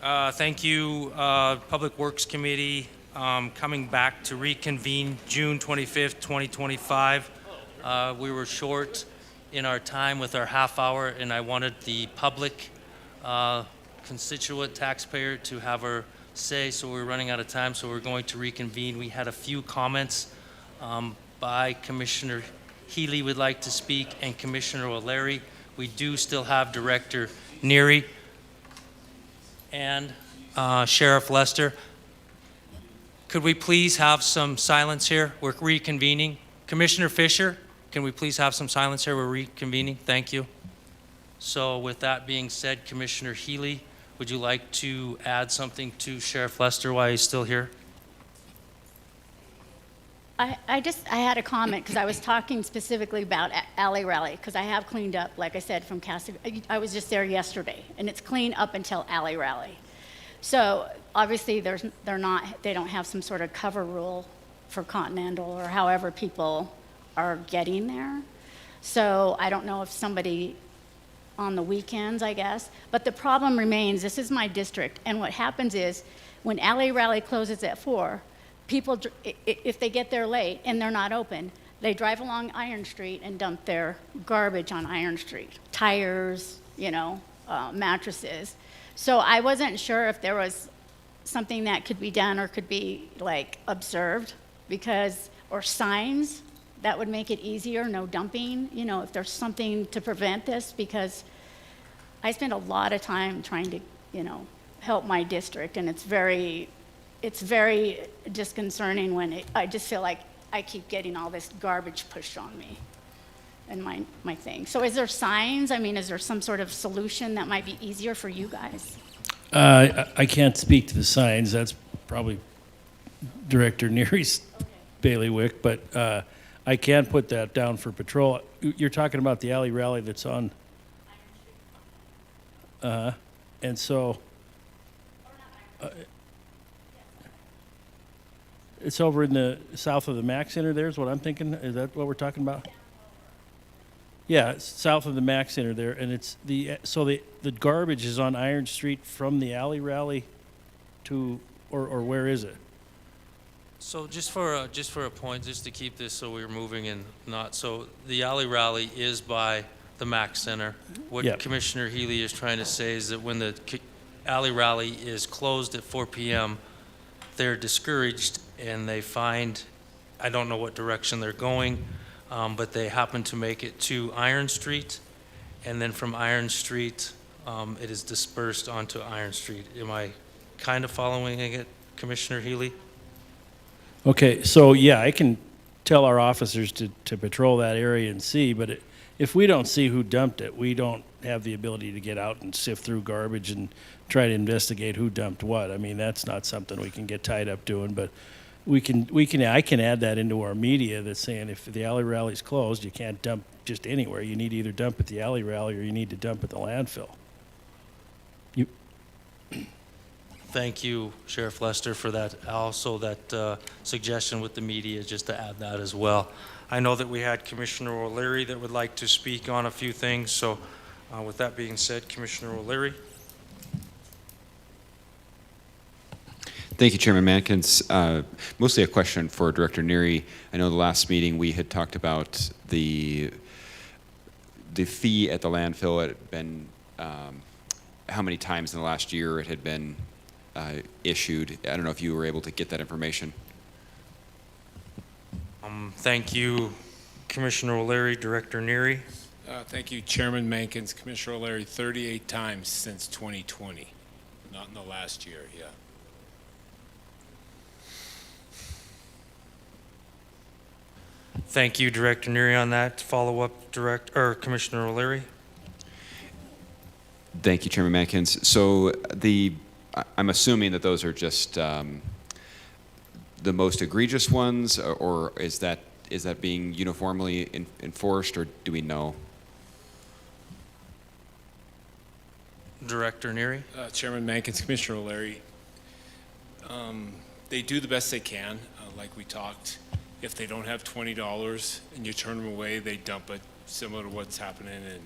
Thank you, Public Works Committee, coming back to reconvene June 25th, 2025. We were short in our time with our half hour, and I wanted the public constituent taxpayer to have her say, so we're running out of time, so we're going to reconvene. We had a few comments by Commissioner Healy would like to speak, and Commissioner O'Leary. We do still have Director Neary and Sheriff Lester. Could we please have some silence here? We're reconvening. Commissioner Fisher, can we please have some silence here? We're reconvening. Thank you. So with that being said, Commissioner Healy, would you like to add something to Sheriff Lester while he's still here? I had a comment because I was talking specifically about Alley Rally because I have cleaned up, like I said, from Cassidy. I was just there yesterday, and it's clean up until Alley Rally. So obviously they don't have some sort of cover rule for Continental or however people are getting there. So I don't know if somebody on the weekends, I guess. But the problem remains, this is my district, and what happens is when Alley Rally closes at 4, people, if they get there late and they're not open, they drive along Iron Street and dump their garbage on Iron Street. Tires, mattresses. So I wasn't sure if there was something that could be done or could be like observed or signs that would make it easier, no dumping, if there's something to prevent this, because I spend a lot of time trying to, help my district, and it's very disconcerting when I just feel like I keep getting all this garbage pushed on me and my thing. So is there signs? I mean, is there some sort of solution that might be easier for you guys? I can't speak to the signs. That's probably Director Neary's bailiwick, but I can put that down for patrol. You're talking about the Alley Rally that's on. And so it's over in the south of the Mac Center there is what I'm thinking. Is that what we're talking about? Yeah, it's south of the Mac Center there, and it's the garbage is on Iron Street from the Alley Rally to or where is it? So just for a point, just to keep this so we're moving and not, so the Alley Rally is by the Mac Center. What Yep. Commissioner Healy is trying to say is that when the Alley Rally is closed at 4 p.m., they're discouraged and they find, I don't know what direction they're going, but they happen to make it to Iron Street, and then from Iron Street, it is dispersed onto Iron Street. Am I kind of following it, Commissioner Healy? Okay, so yeah, I can tell our officers to patrol that area and see, but if we don't see who dumped it, we don't have the ability to get out and sift through garbage and try to investigate who dumped what. I mean, that's not something we can get tied up doing, but I can add that into our media that's saying if the Alley Rally's closed, you can't dump just anywhere. You need to either dump at the Alley Rally or you need to dump at the landfill. Thank you, Sheriff Lester, for that. Also, that suggestion with the media, just to add that as well. I know that we had Commissioner O'Leary that would like to speak on a few things. So with that being said, Commissioner O'Leary. Thank you, Chairman Mankins. Mostly a question for Director Neary. I know the last meeting we had talked about the fee at the landfill. It had been how many times in the last year it had been issued. I don't know if you were able to get that information. Thank you, Commissioner O'Leary. Director Neary. Thank you, Chairman Mankins. Commissioner O'Leary, 38 times since 2020, not in the last year, yeah. Thank you, Director Neary, on that. Follow-up, Commissioner O'Leary. Thank you, Chairman Mankins. So I'm assuming that those are just the most egregious ones, or is that being uniformly enforced, or do we know? Director Neary. Chairman Mankins, Commissioner O'Leary, they do the best they can, like we talked. If they don't have $20 and you turn them away, they dump it, similar to what's happening in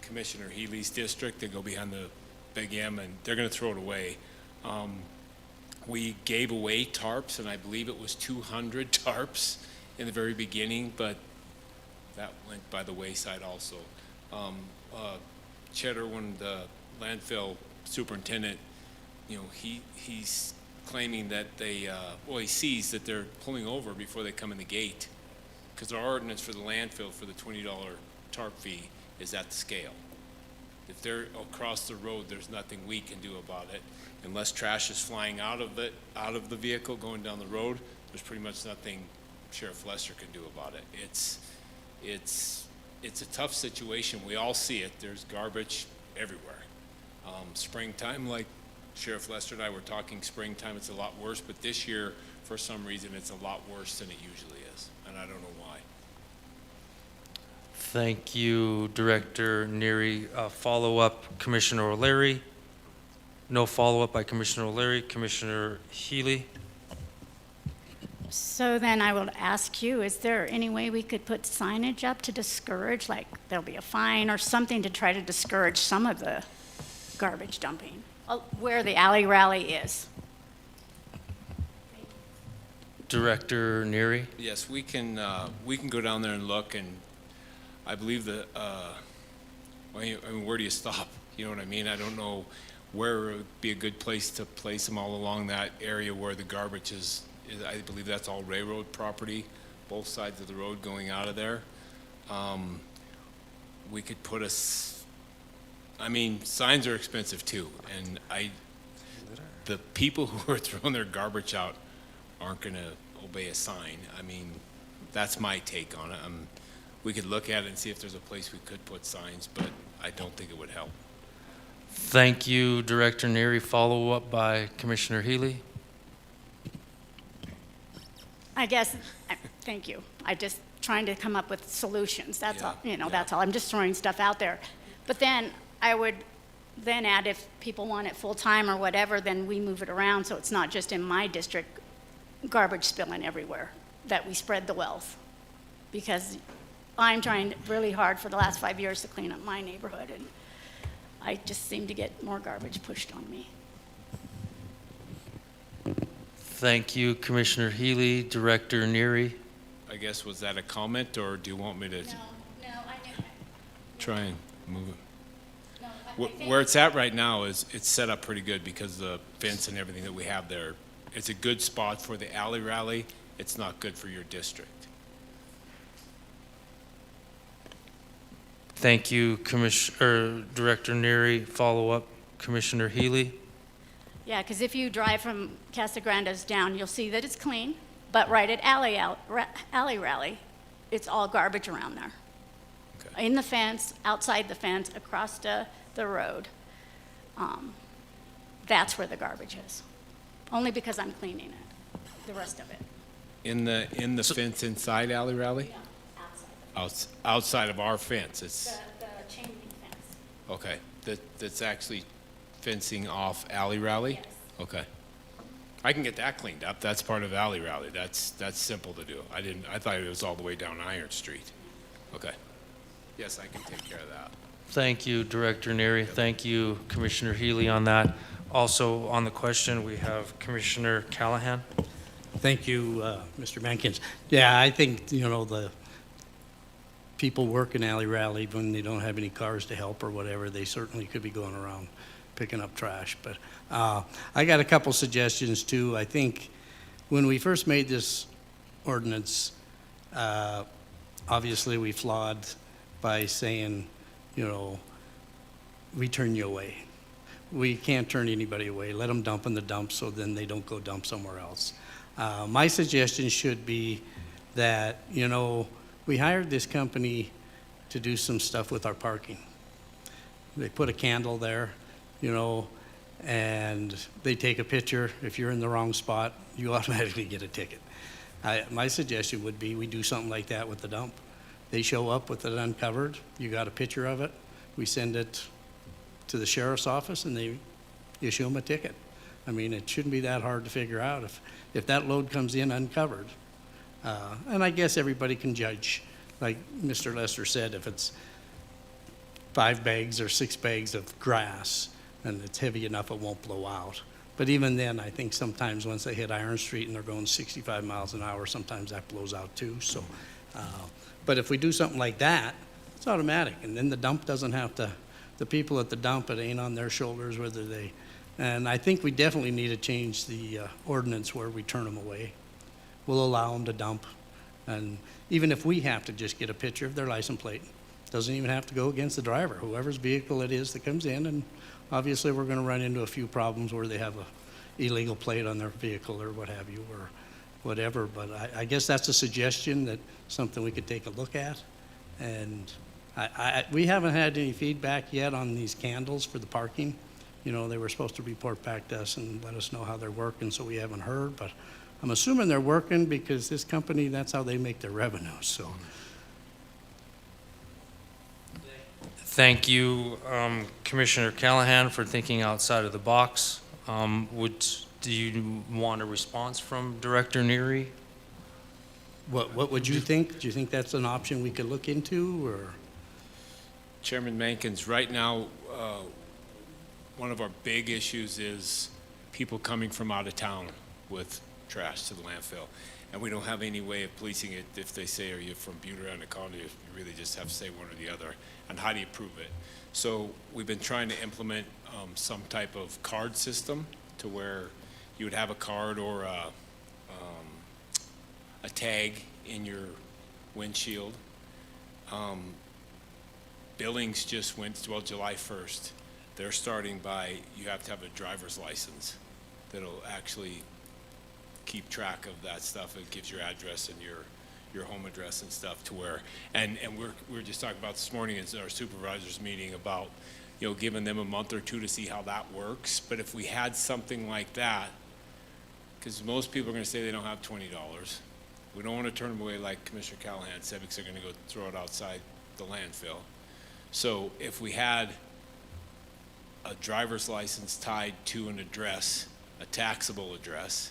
Commissioner Healy's district. They go behind the Big M, and they're going to throw it away. We gave away tarps, and I believe it was 200 tarps in the very beginning, but that went by the wayside also. Cheddar, when the landfill superintendent, you know, he's claiming that they, he sees that they're pulling over before they come in the gate, because our ordinance for the landfill for the $20 tarp fee is at the scale. If they're across the road, there's nothing we can do about it. Unless trash is flying out of the vehicle going down the road, there's pretty much nothing Sheriff Lester can do about it. It's a tough situation. We all see it. There's garbage everywhere. Springtime, like Sheriff Lester and I were talking, springtime it's a lot worse, but this year, for some reason, it's a lot worse than it usually is, and I don't know why. Thank you, Director Neary. Follow-up, Commissioner O'Leary. No follow-up by Commissioner O'Leary. Commissioner Healy. So then I will ask you, is there any way we could put signage up to discourage, like there'll be a fine or something to try to discourage some of the garbage dumping where the alley rally is? Director Neary. Yes, we can go down there and look, and I believe that, I mean, where do you stop? You know what I mean? I don't know where would be a good place to place them all along that area where the garbage is. I believe that's all railroad property, both sides of the road going out of there. We could put I mean, signs are expensive too, and the people who are throwing their garbage out aren't going to obey a sign. I mean, that's my take on it. We could look at it and see if there's a place we could put signs, but I don't think it would help. Thank you, Director Neary. Follow-up by Commissioner Healy. I guess, thank you. I just trying to come up with solutions. That's all, that's all. I'm just throwing stuff out there. But then I would then add, if people want it full-time or whatever, then we move it around so it's not just in my district garbage spilling everywhere, that we spread the wealth. Because I'm trying really hard for the last 5 years to clean up my neighborhood, and I just seem to get more garbage pushed on me. Thank you, Commissioner Healy. Director Neary. I guess, was that a comment, or do you want me to No, try and move it? no, Where it's at right now is it's set up pretty good because the fence and everything that we have there. It's a good spot for the alley rally. It's not good for your district. Thank you, Director Neary. Follow-up, Commissioner Healy. Yeah, because if you drive from Casa Grande's down, you'll see that it's clean, but right at Alley Rally, it's all garbage around there. Okay. In the fence, outside the fence, across the road. That's where the garbage is. Only because I'm cleaning it, the rest of it. In the fence inside alley rally? Yeah, outside. Outside of our fence. It's The chain link fence. okay. That's actually fencing off alley rally? Yes. Okay. I can get that cleaned up. That's part of alley rally. That's simple to do. I thought it was all the way down Iron Street. Okay. Yes, I can take care of that. Thank you, Director Neary. Thank you, Commissioner Healy, on that. Also, on the question, we have Commissioner Callahan. Thank you, Mr. Mankins. Yeah, I think, the people work in alley rally when they don't have any cars to help or whatever, they certainly could be going around picking up trash. But I got a couple suggestions too. I think when we first made this ordinance, obviously we flawed by saying, we turn you away. We can't turn anybody away. Let them dump in the dump so then they don't go dump somewhere else. My suggestion should be that, we hired this company to do some stuff with our parking. They put a candle there, and they take a picture. If you're in the wrong spot, you automatically get a ticket. My suggestion would be we do something like that with the dump. They show up with it uncovered. You got a picture of it. We send it to the sheriff's office, and they issue them a ticket. I mean, it shouldn't be that hard to figure out if that load comes in uncovered. And I guess everybody can judge. Like Mr. Lester said, if it's 5 bags or 6 bags of grass, and it's heavy enough it won't blow out. But even then, I think sometimes once they hit Iron Street and they're going 65 miles an hour, sometimes that blows out too. So, but if we do something like that, it's automatic, and then the dump doesn't have to, the people at the dump, it ain't on their shoulders whether they, and I think we definitely need to change the ordinance where we turn them away. We'll allow them to dump, and even if we have to just get a picture of their license plate, doesn't even have to go against the driver, whoever's vehicle it is that comes in, and obviously we're gonna run into a few problems where they have a illegal plate on their vehicle or what have you, or whatever, but I guess that's a suggestion, that something we could take a look at. And we haven't had any feedback yet on these candles for the parking. You know, they were supposed to report back to us and let us know how they're working, so we haven't heard, but I'm assuming they're working because this company, that's how they make their revenue, so. Thank you, Commissioner Callahan, for thinking outside of the box. Do you want a response from Director Neary? What would you think? Do you think that's an option we could look into, or? Chairman Mankins, right now, one of our big issues is people coming from out of town with trash to the landfill. And we don't have any way of policing it. If they say, are you from Butte or Anaconda, you really just have to say one or the other. And how do you prove it? So we've been trying to implement some type of card system to where you would have a card or a tag in your windshield. Billings just went, well, July 1st. They're starting by, you have to have a driver's license that'll actually keep track of that stuff. It gives your address and your home address and stuff to where, and we were just talking about this morning in our supervisors meeting about, you know, giving them a month or two to see how that works. But if we had something like that, because most people are going to say they don't have $20. We don't want to turn them away like Commissioner Callahan said, because they're going to go throw it outside the landfill. So if we had a driver's license tied to an address, a taxable address,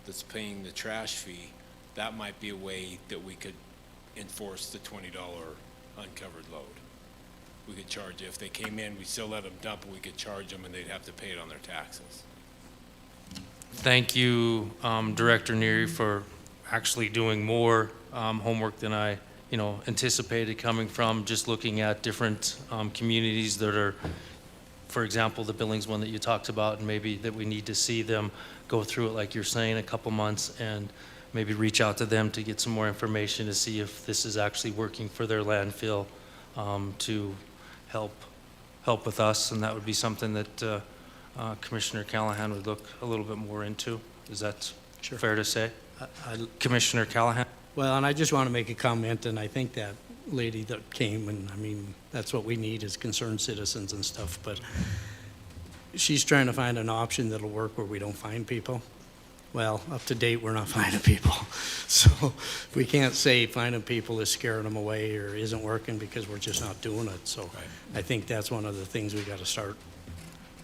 that's paying the trash fee, that might be a way that we could enforce the $20 uncovered load. We could charge, if they came in, we still let them dump, but we could charge them and they'd have to pay it on their taxes. Thank you, Director Neary, for actually doing more homework than I, anticipated, coming from just looking at different communities that are, for example, the Billings one that you talked about, and maybe that we need to see them go through it, like you're saying, a couple months, and maybe reach out to them to get some more information to see if this is actually working for their landfill, to help with us, and that would be something that Commissioner Callahan would look a little bit more into. Is that Sure. fair to say? Commissioner Callahan? Well, and I just want to make a comment, and I think that lady that came, and I mean, that's what we need is concerned citizens and stuff, but she's trying to find an option that'll work where we don't find people. Well, up to date, we're not finding people. So we can't say finding people is scaring them away or isn't working because we're just not doing it. So I think that's one of the things we got to start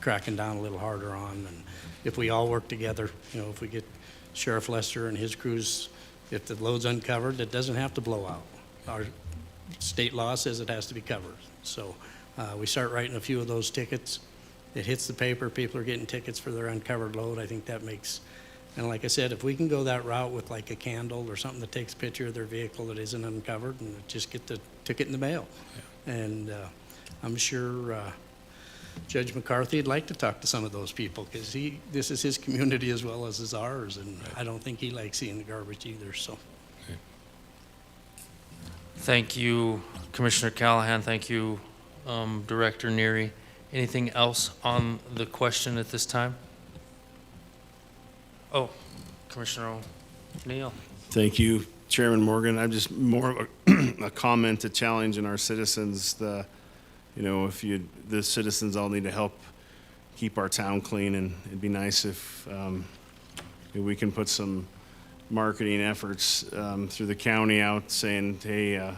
cracking down a little harder on. And if we all work together, if we get Sheriff Lester and his crews, if the load's uncovered, it doesn't have to blow out. Our state law says it has to be covered. So we start writing a few of those tickets. It hits the paper, people are getting tickets for their uncovered load. I think that makes, and like I said, if we can go that route with like a candle or something that takes a picture of their vehicle that isn't uncovered, and just get the ticket in the mail. Yeah. And I'm sure Judge McCarthy would like to talk to some of those people, because this is his community as well as ours, and I don't think he likes seeing the garbage either, so. Thank you, Commissioner Callahan. Thank you, Director Neary. Anything else on the question at this time? Oh, Commissioner O'Neill. Thank you, Chairman Morgan. I'm just more of a comment to challenging our citizens. The citizens all need to help keep our town clean, and it'd be nice if we can put some marketing efforts through the county out saying, hey,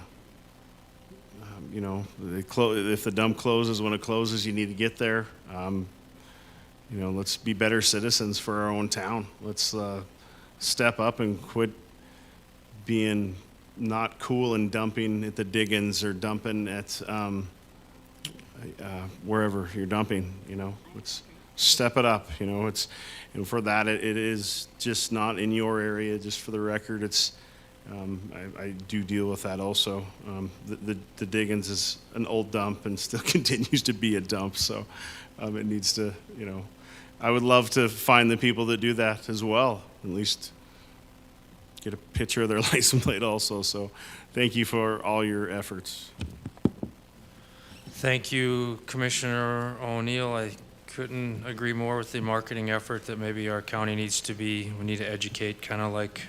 if the dump closes, when it closes, you need to get there. Let's be better citizens for our own town. Let's step up and quit being not cool and dumping at the Diggins or dumping at wherever you're dumping, let's step it up, and for that, it is just not in your area, just for the record, it's, I do deal with that also. The Diggins is an old dump and still continues to be a dump, so it needs to, I would love to find the people that do that as well, at least get a picture of their license plate also. So thank you for all your efforts. Thank you, Commissioner O'Neill. I couldn't agree more with the marketing effort that maybe our county needs to be. We need to educate, kind of like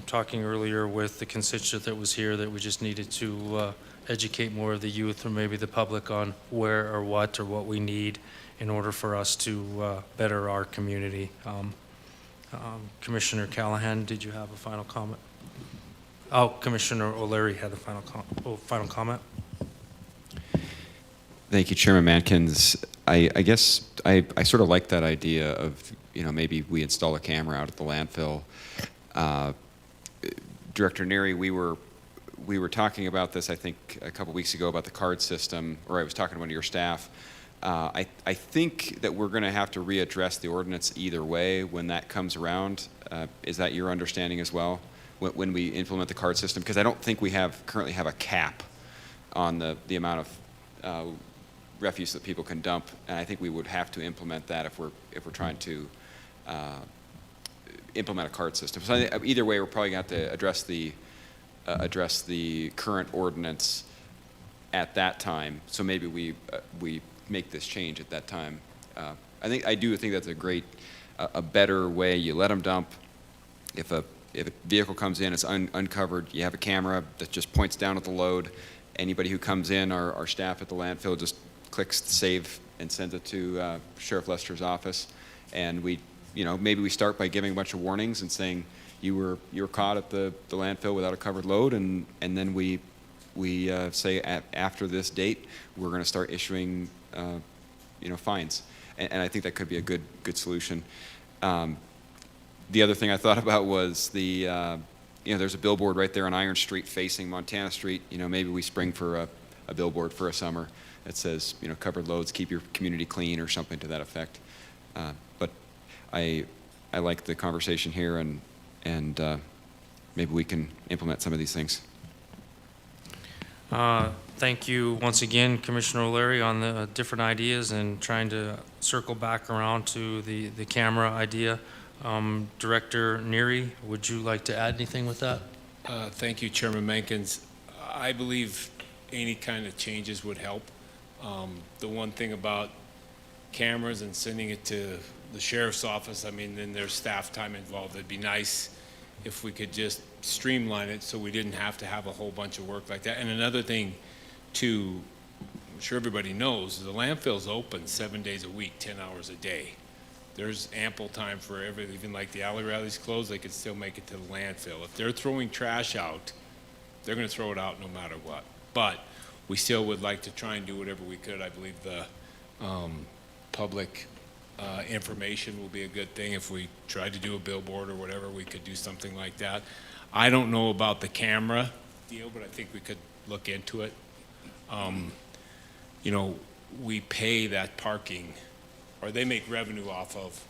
talking earlier with the constituent that was here, that we just needed to educate more of the youth or maybe the public on where or what we need in order for us to better our community. Commissioner Callahan, did you have a final comment? Oh, Commissioner O'Leary had a final comment. Thank you, Chairman Mankins. I guess I sort of like that idea of, maybe we install a camera out at the landfill. Director Neary, we were talking about this, I think, a couple weeks ago about the card system, or I was talking to one of your staff. I think that we're going to have to readdress the ordinance either way when that comes around. Is that your understanding as well, when we implement the card system? Because I don't think we currently have a cap on the amount of refuse that people can dump, and I think we would have to implement that if we're trying to implement a card system. So either way, we're probably going to have to address the current ordinance at that time. So maybe we make this change at that time. I do think that's a better way. You let them dump. If a vehicle comes in, it's uncovered. You have a camera that just points down at the load. Anybody who comes in, our staff at the landfill just clicks save and sends it to Sheriff Lester's office, and maybe we start by giving a bunch of warnings and saying you were caught at the landfill without a covered load, and then we say after this date we're going to start issuing fines, and I think that could be a good solution. The other thing I thought about was there's a billboard right there on Iron Street facing Montana Street. Maybe we spring for a billboard for a summer that says, covered loads, keep your community clean, or something to that effect. But I like the conversation here, and maybe we can implement some of these things. Thank you once again, Commissioner O'Leary, on the different ideas and trying to circle back around to the camera idea. Director Neary, would you like to add anything with that? Thank you, Chairman Mankins. I believe any kind of changes would help. The one thing about cameras and sending it to the sheriff's office, then there's staff time involved. It'd be nice if we could just streamline it so we didn't have to have a whole bunch of work like that. And another thing, too, I'm sure everybody knows, the landfill's open 7 days a week, 10 hours a day. There's ample time for everything. Even like the alley rallies closed, they could still make it to the landfill. If they're throwing trash out, they're going to throw it out no matter what. But we still would like to try and do whatever we could. I believe the public information will be a good thing. If we tried to do a billboard or whatever, we could do something like that. I don't know about the camera deal, but I think we could look into it. We pay that parking, or they make revenue off of.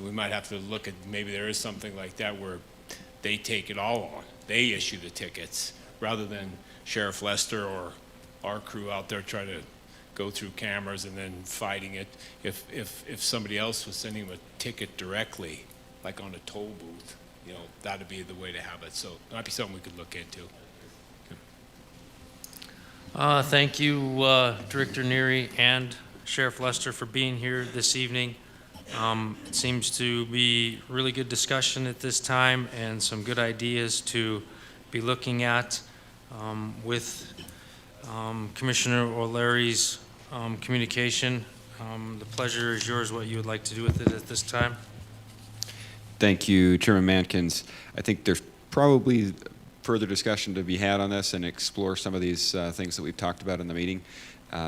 We might have to look at, maybe there is something like that where they take it all on. They issue the tickets rather than Sheriff Lester or our crew out there try to go through cameras and then fighting it. If somebody else was sending them a ticket directly, like on a toll booth, that'd be the way to have it. So it might be something we could look into. Thank you, Director Neary and Sheriff Lester, for being here this evening. It seems to be really good discussion at this time and some good ideas to be looking at with Commissioner O'Leary's communication. The pleasure is yours, what you would like to do with it at this time. Thank you, Chairman Mankins. I think there's probably further discussion to be had on this and explore some of these things that we've talked about in the meeting.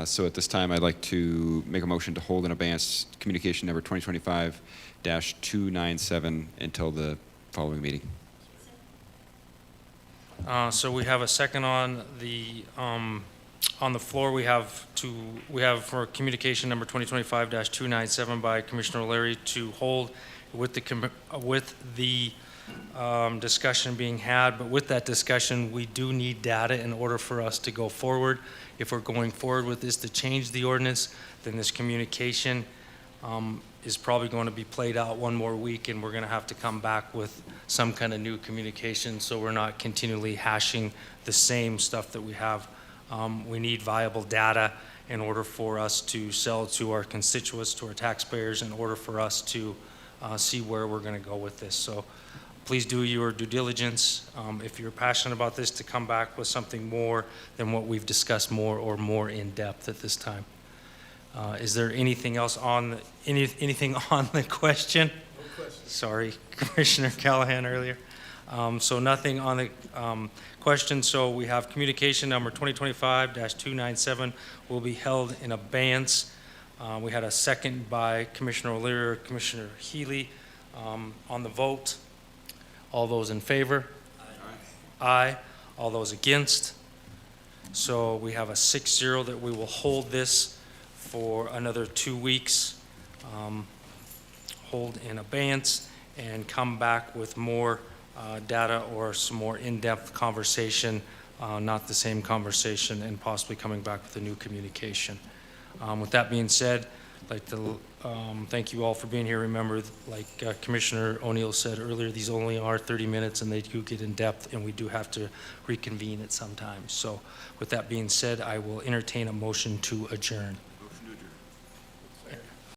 So at this time, I'd like to make a motion to hold in abeyance communication number 2025-297 until the following meeting. So we have a second on the On the floor, we have for communication number 2025-297 by Commissioner O'Leary to hold with the discussion being had, but with that discussion, we do need data in order for us to go forward. If we're going forward with this to change the ordinance, then this communication is probably going to be played out one more week, and we're going to have to come back with some kind of new communication, so we're not continually hashing the same stuff that we have. We need viable data in order for us to sell to our constituents, to our taxpayers, in order for us to see where we're going to go with this. So please do your due diligence. If you're passionate about this, to come back with something more than what we've discussed more in depth at this time. Is there anything else on anything on the question? No question. Sorry, Commissioner Callahan earlier. So nothing on the question. So we have communication number 2025-297 will be held in abeyance. We had a second by Commissioner O'Leary, Commissioner Healy. On the vote, all those in favor? Aye. Aye. All those against? So we have a 6-0 that we will hold this for another 2 weeks, hold in abeyance, and come back with more data or some more in-depth conversation, not the same conversation, and possibly coming back with a new communication. With that being said, I'd like to thank you all for being here. Remember, like Commissioner O'Neill said earlier, these only are 30 minutes and they do get in depth, and we do have to reconvene at some time. So with that being said, I will entertain a motion to adjourn.